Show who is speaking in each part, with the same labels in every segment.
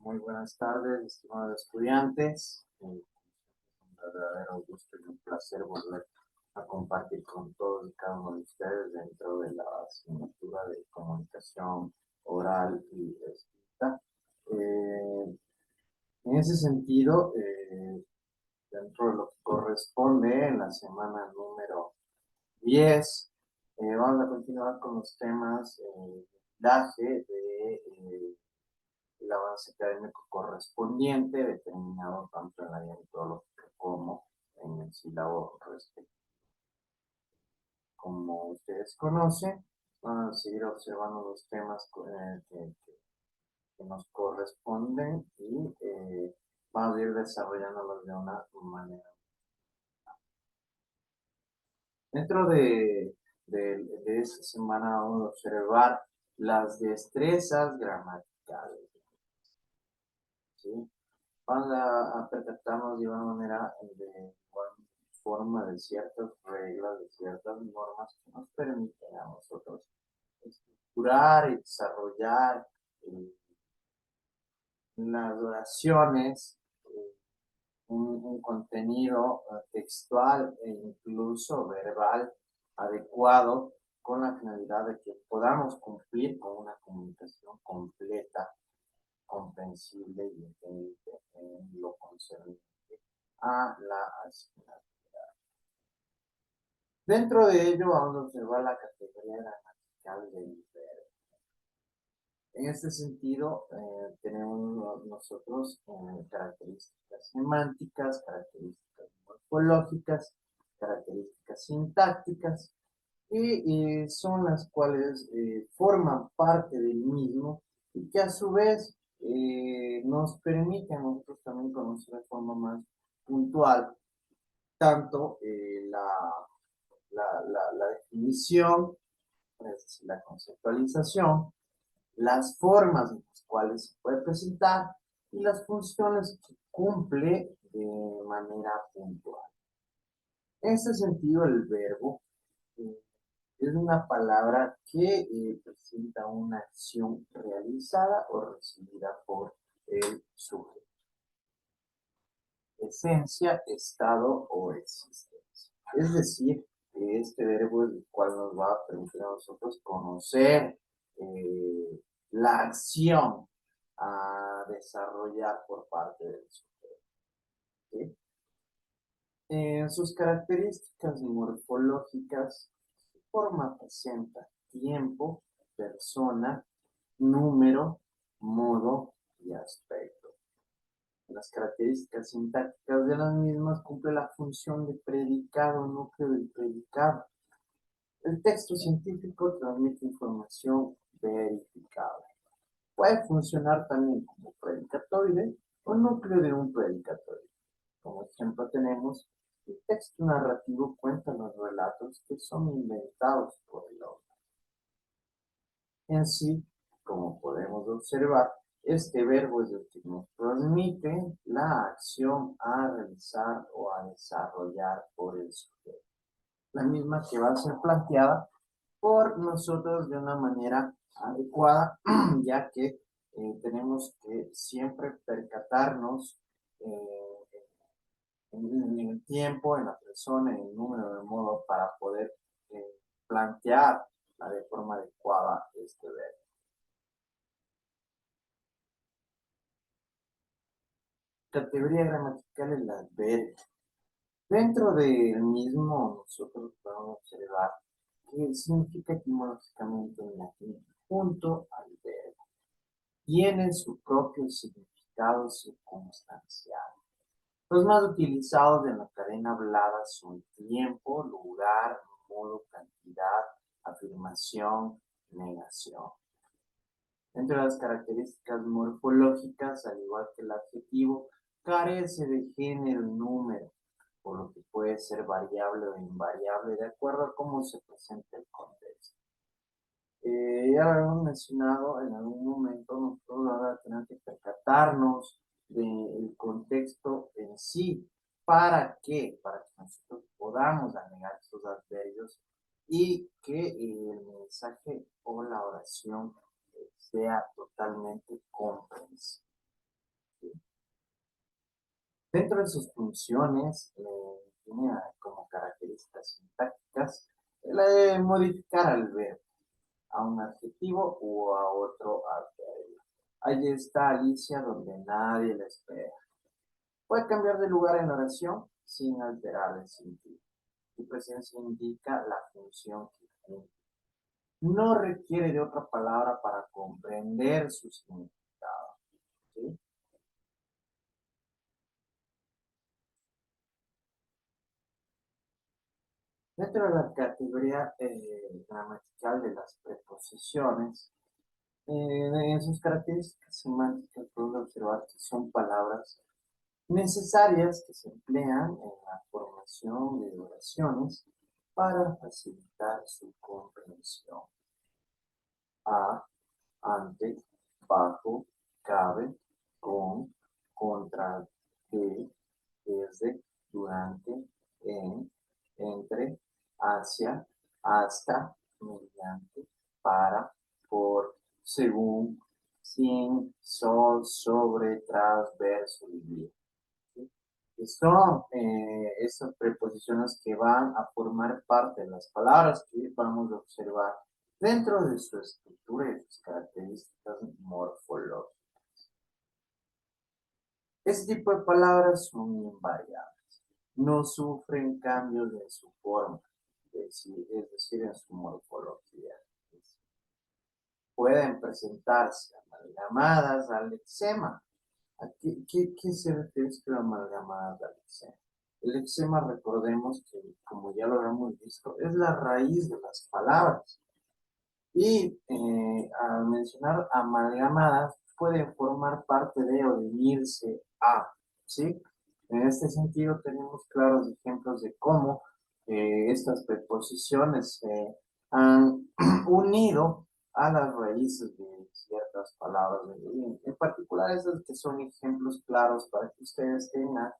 Speaker 1: Muy buenas tardes, estimados estudiantes. Un verdadero gusto y un placer volver a compartir con todos y cada uno de ustedes dentro de la asignatura de comunicación oral y escrita. En ese sentido, dentro de lo que corresponde en la semana número 10, vamos a continuar con los temas de el avance académico correspondiente, determinado tanto en la área metodológica como en el sílabo respectivo. Como ustedes conocen, van a seguir observando los temas que nos corresponden y vamos a ir desarrollándolos de una manera. Dentro de esta semana vamos a observar las destrezas gramaticales, ¿sí? Vamos a percatarnos de una manera de igual forma de ciertas reglas, de ciertas normas que nos permiten a nosotros estructurar y desarrollar las oraciones, un contenido textual e incluso verbal adecuado con la finalidad de que podamos cumplir con una comunicación completa, comprensible y entendible en lo concerniente a la asignatura. Dentro de ello vamos a observar la categoría gramatical del verbo. En este sentido, tenemos nosotros características semánticas, características morfológicas, características sintácticas, y son las cuales forman parte del mismo y que a su vez nos permiten a nosotros también conocer de forma más puntual tanto la definición, es decir, la conceptualización, las formas en las cuales se puede presentar y las funciones que cumple de manera puntual. En este sentido, el verbo eh, es una palabra que presenta una acción realizada o recibida por el sujeto. Esencia, estado o existencia. Es decir, que este verbo es el cual nos va a permitir a nosotros conocer la acción a desarrollar por parte del sujeto. ¿Sí? En sus características morfológicas, su forma presenta tiempo, persona, número, modo y aspecto. Las características sintácticas de las mismas cumple la función de predicado, núcleo del predicado. El texto científico transmite información verificable. Puede funcionar también como predicatoide o núcleo de un predicatoide. Como ejemplo tenemos, el texto narrativo cuenta los relatos que son inventados por el autor. En sí, como podemos observar, este verbo es el que nos transmite la acción a realizar o a desarrollar por el sujeto. La misma que va a ser planteada por nosotros de una manera adecuada, ya que tenemos que siempre percatarnos en el tiempo, en la persona, en el número de modo para poder plantear de forma adecuada este verbo. Categoría gramatical el adverbio. Dentro del mismo nosotros podemos observar que significa etimológicamente en latín junto al verbo. Tiene su propio significado circunstancial. Los más utilizados en la cadena hablada son tiempo, lugar, modo, cantidad, afirmación, negación. Entre las características morfológicas, al igual que el adjetivo, carece de género y número, por lo que puede ser variable o invariable de acuerdo a cómo se presenta el contexto. Ya lo hemos mencionado en algún momento, nosotros vamos a tener que percatarnos del contexto en sí. ¿Para qué? Para que nosotros podamos anegar estos adverbios y que el mensaje o la oración sea totalmente comprensible. Dentro de sus funciones, tiene como características sintácticas la de modificar al verbo, a un adjetivo o a otro adverbio. Ahí está Alicia donde nadie la espera. Puede cambiar de lugar en la oración sin alterar el sentido. Su presencia indica la función que cumple. No requiere de otra palabra para comprender su significado. ¿Sí? Dentro de la categoría gramatical de las preposiciones, en sus características semánticas podemos observar que son palabras necesarias que se emplean en la formación de oraciones para facilitar su comprensión. A, ante, bajo, cabe, con, contra, de, desde, durante, en, entre, hacia, hasta, mediante, para, por, según, sin, sobre, tras, verso y bien. ¿Sí? Que son estas preposiciones que van a formar parte de las palabras que vamos a observar dentro de su estructura y sus características morfológicas. Este tipo de palabras son invariables, no sufren cambios en su forma, es decir, en su morfología. Pueden presentarse amalgamadas al eczema. ¿Qué se refiere a amalgamadas al eczema? El eczema, recordemos que, como ya lo hemos visto, es la raíz de las palabras. Y al mencionar amalgamadas, pueden formar parte de o unirse a, ¿sí? En este sentido, tenemos claros ejemplos de cómo estas preposiciones se han unido a las raíces de ciertas palabras. En particular, estos que son ejemplos claros para que ustedes tengan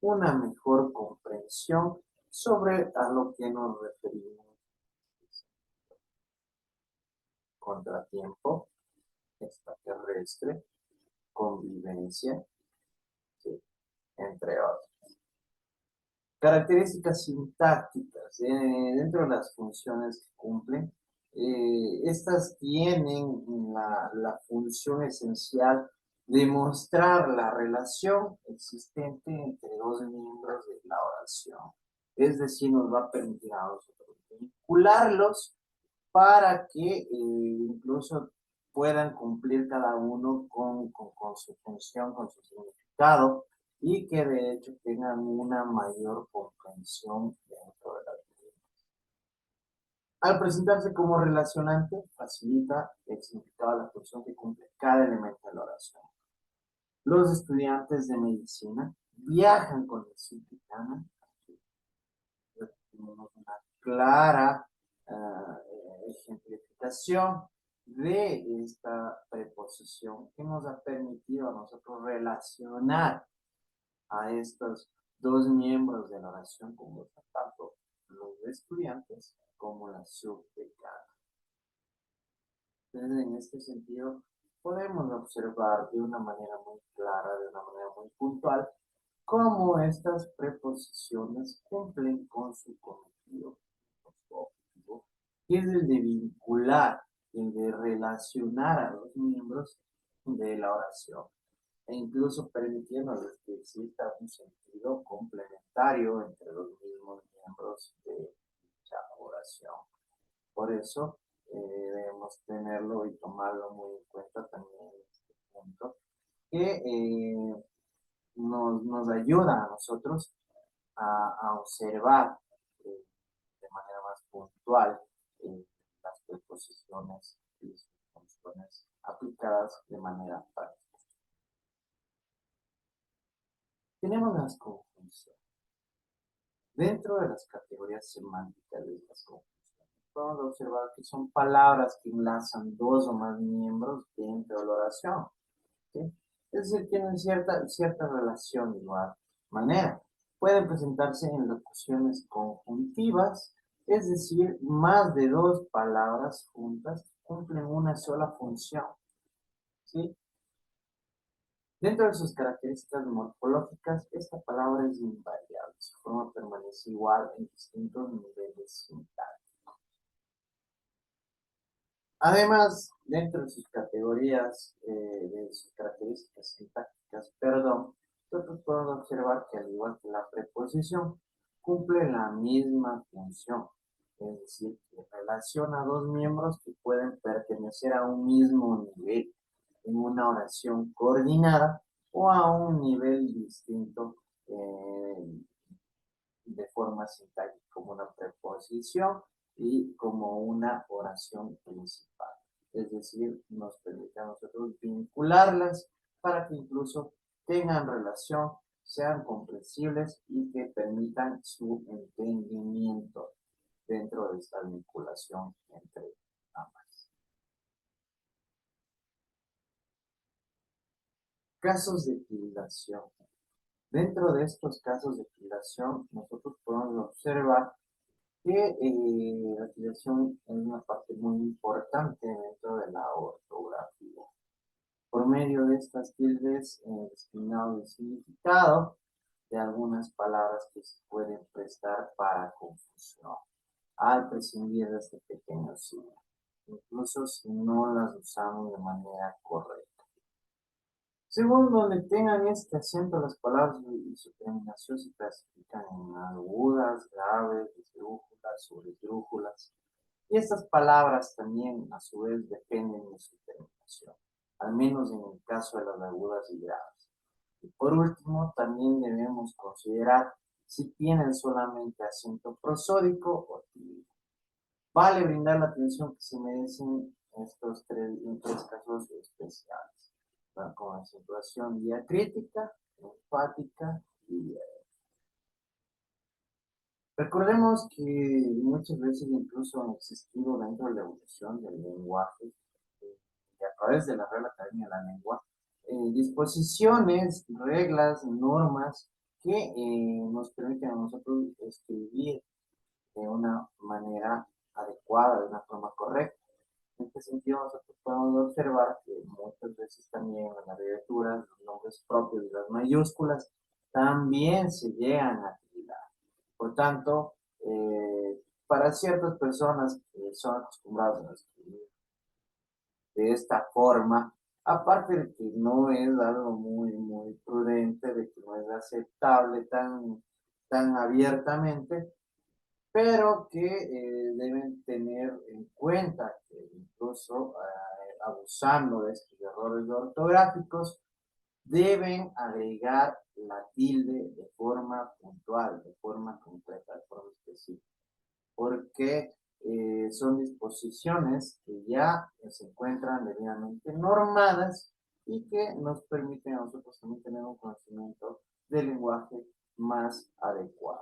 Speaker 1: una mejor comprensión sobre a lo que nos referimos. Contratiempo, extraterrestre, convivencia, ¿sí? Entre otros. Características sintácticas. Dentro de las funciones que cumplen, estas tienen la función esencial de mostrar la relación existente entre dos miembros de la oración. Es decir, nos va a permitir a nosotros vincularlos para que incluso puedan cumplir cada uno con su función, con su significado y que de hecho tengan una mayor comprensión dentro de la vida. Al presentarse como relacionante, facilita el significado de la función que cumple cada elemento de la oración. Los estudiantes de medicina viajan con el Citibanamex. Tenemos una clara ejemplificación de esta preposición que nos ha permitido a nosotros relacionar a estos dos miembros de la oración como tanto los estudiantes como la subdecana. Entonces, en este sentido, podemos observar de una manera muy clara, de una manera muy puntual, cómo estas preposiciones cumplen con su cometido, que es el de vincular, el de relacionar a los miembros de la oración, e incluso permitiéndoles que exista un sentido complementario entre los mismos miembros de dicha oración. Por eso debemos tenerlo y tomarlo muy en cuenta también en este punto, que nos ayuda a nosotros a observar de manera más puntual las preposiciones y sus funciones aplicadas de manera práctica. Tenemos las conjunciones. Dentro de las categorías semánticas de estas conjunciones, podemos observar que son palabras que enlazan dos o más miembros dentro de la oración. ¿Sí? Es decir, tienen cierta relación de igual manera. Pueden presentarse en locuciones conjuntivas, es decir, más de dos palabras juntas cumplen una sola función. ¿Sí? Dentro de sus características morfológicas, esta palabra es invariable. Su forma permanece igual en distintos niveles sintácticos. Además, dentro de sus categorías, de sus características sintácticas, nosotros podemos observar que al igual que la preposición, cumple la misma función. Es decir, que relaciona dos miembros que pueden pertenecer a un mismo nivel en una oración coordinada o a un nivel distinto de forma sintáctica, como una preposición y como una oración principal. Es decir, nos permite a nosotros vincularlas para que incluso tengan relación, sean comprensibles y que permitan su entendimiento dentro de esta vinculación entre ambas. Casos de tildación. Dentro de estos casos de tildación, nosotros podemos observar que la tildación es una parte muy importante dentro de la ortografía. Por medio de estas tildes, discriminado el significado de algunas palabras que se pueden prestar para confusión al prescindir de este pequeño signo, incluso si no las usamos de manera correcta. Según donde tengan este acento, las palabras y su terminación se clasifican en agudas, graves, esdrújulas, sobresdrújulas. Y estas palabras también, a su vez, dependen de su terminación, al menos en el caso de las agudas y graves. Y por último, también debemos considerar si tienen solamente acento prosódico o tilde. Vale brindar la atención que se merecen estos tres casos especiales, con acentuación diacrítica, enfática y recordemos que muchas veces incluso han existido dentro de la evolución del lenguaje y a través de la Real Academia de la Lengua, disposiciones, reglas, normas que nos permiten a nosotros escribir de una manera adecuada, de una forma correcta. En este sentido, nosotros podemos observar que muchas veces también en las abreviaturas, los nombres propios y las mayúsculas también se llegan a utilizar. Por tanto, para ciertas personas que son acostumbradas a escribir de esta forma, aparte de que no es algo muy prudente, de que no es aceptable tan abiertamente, pero que deben tener en cuenta que incluso abusando de estos errores ortográficos, deben agregar la tilde de forma puntual, de forma concreta, de forma específica, porque son disposiciones que ya se encuentran debidamente normadas y que nos permiten a nosotros también tener un conocimiento del lenguaje más adecuado.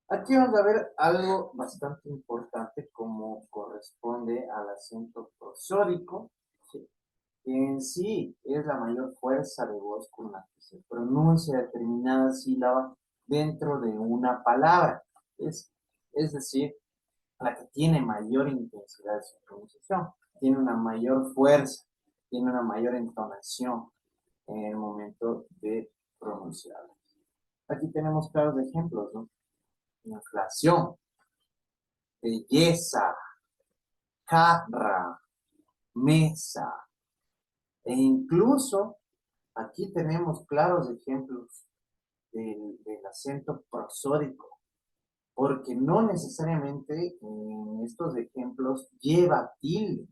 Speaker 1: Aquí vamos a ver algo bastante importante como corresponde al acento prosódico, ¿sí? Que en sí es la mayor fuerza de voz con la que se pronuncia determinada sílaba dentro de una palabra. Es decir, la que tiene mayor intensidad de su pronunciación, tiene una mayor fuerza, tiene una mayor entonación en el momento de pronunciar. Aquí tenemos claros ejemplos, ¿no? Inflación, belleza, carra, mesa, e incluso aquí tenemos claros ejemplos del acento prosódico, porque no necesariamente en estos ejemplos lleva tilde,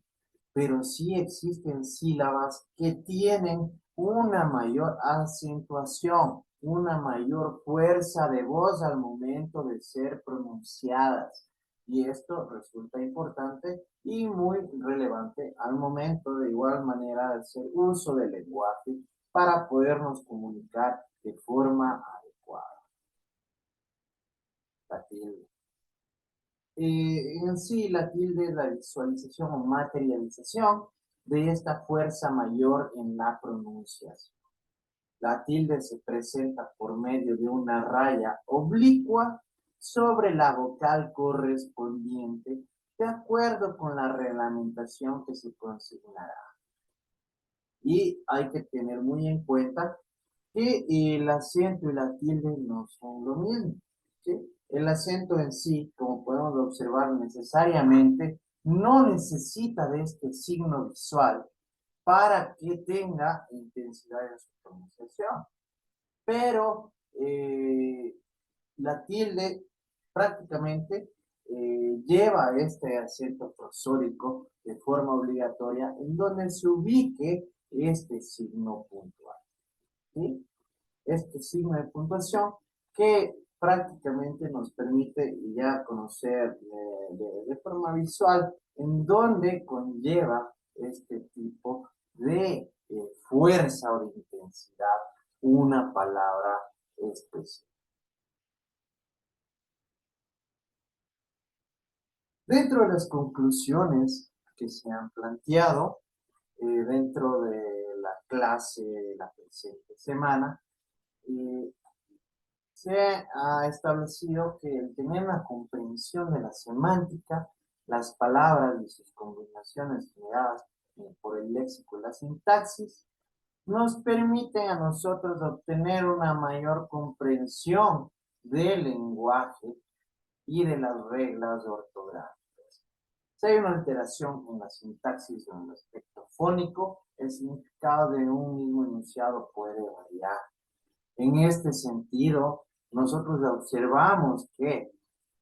Speaker 1: pero sí existen sílabas que tienen una mayor acentuación, una mayor fuerza de voz al momento de ser pronunciadas. Y esto resulta importante y muy relevante al momento de igual manera de hacer uso del lenguaje para podernos comunicar de forma adecuada. La tilde. En sí, la tilde es la visualización o materialización de esta fuerza mayor en la pronunciación. La tilde se presenta por medio de una raya oblicua sobre la vocal correspondiente de acuerdo con la reglamentación que se consignará. Y hay que tener muy en cuenta que el acento y la tilde no son lo mismo, ¿sí? El acento en sí, como podemos observar necesariamente, no necesita de este signo visual para que tenga intensidad en su pronunciación. Pero la tilde prácticamente lleva este acento prosódico de forma obligatoria en donde se ubique este signo puntual, ¿sí? Este signo de puntuación que prácticamente nos permite ya conocer de forma visual en dónde conlleva este tipo de fuerza o de intensidad una palabra específica. Dentro de las conclusiones que se han planteado dentro de la clase de la presente semana, eh, se ha establecido que el tener una comprensión de la semántica, las palabras y sus combinaciones generadas por el léxico y la sintaxis, nos permiten a nosotros obtener una mayor comprensión del lenguaje y de las reglas ortográficas. Si hay una alteración en la sintaxis o en el aspecto fónico, el significado de un mismo enunciado puede variar. En este sentido, nosotros observamos que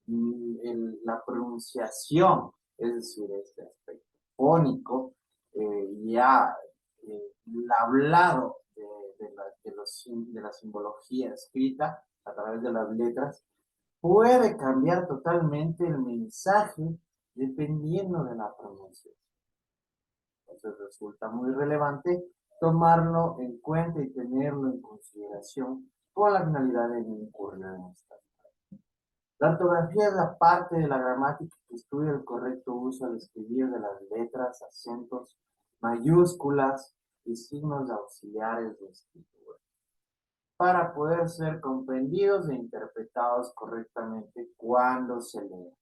Speaker 1: la pronunciación, es decir, este aspecto fónico, ya el hablado de la simbología escrita a través de las letras, puede cambiar totalmente el mensaje dependiendo de la pronunciación. Entonces resulta muy relevante tomarlo en cuenta y tenerlo en consideración con la finalidad de no incurrir en esta. La ortografía es la parte de la gramática que estudia el correcto uso al escribir de las letras, acentos, mayúsculas y signos auxiliares de escritura, para poder ser comprendidos e interpretados correctamente cuando se leen.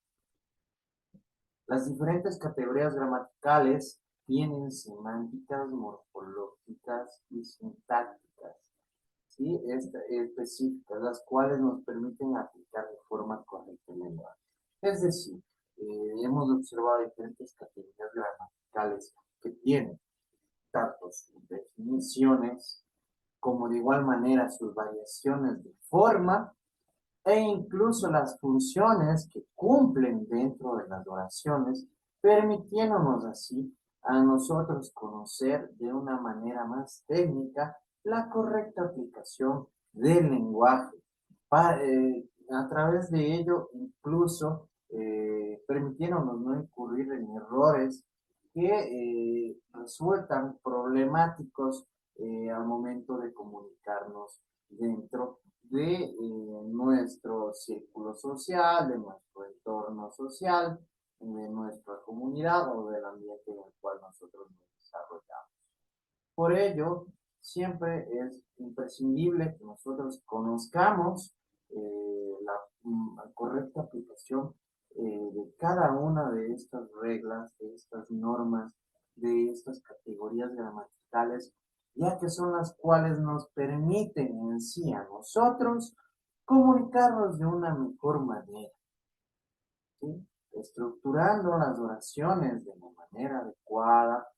Speaker 1: Las diferentes categorías gramaticales tienen semánticas, morfológicas y sintácticas, ¿sí? Específicas, las cuales nos permiten aplicar de forma correcta el lenguaje. Es decir, hemos observado diferentes categorías gramaticales que tienen tanto sus definiciones como de igual manera sus variaciones de forma e incluso las funciones que cumplen dentro de las oraciones, permitiéndonos así a nosotros conocer de una manera más técnica la correcta aplicación del lenguaje. A través de ello, incluso permitiéndonos no incurrir en errores que resultan problemáticos al momento de comunicarnos dentro de nuestro círculo social, de nuestro entorno social, de nuestra comunidad o del ambiente en el cual nosotros nos desarrollamos. Por ello, siempre es imprescindible que nosotros conozcamos la correcta aplicación de cada una de estas reglas, de estas normas, de estas categorías gramaticales, ya que son las cuales nos permiten en sí a nosotros comunicarnos de una mejor manera, ¿sí? Estructurando las oraciones de una manera adecuada,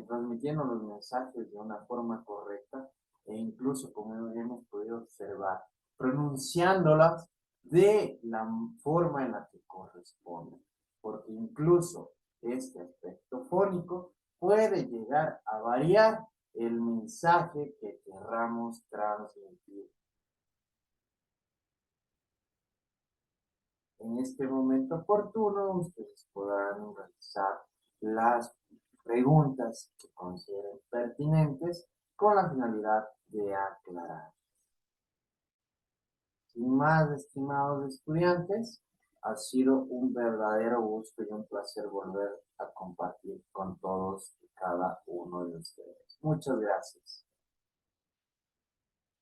Speaker 1: transmitiendo los mensajes de una forma correcta e incluso, como hemos podido observar, pronunciándolas de la forma en la que corresponde, porque incluso este aspecto fónico puede llegar a variar el mensaje que querramos transmitir. En este momento oportuno, ustedes podrán realizar las preguntas que consideren pertinentes con la finalidad de aclarar. Sin más, estimados estudiantes, ha sido un verdadero gusto y un placer volver a compartir con todos y cada uno de ustedes. Muchas gracias.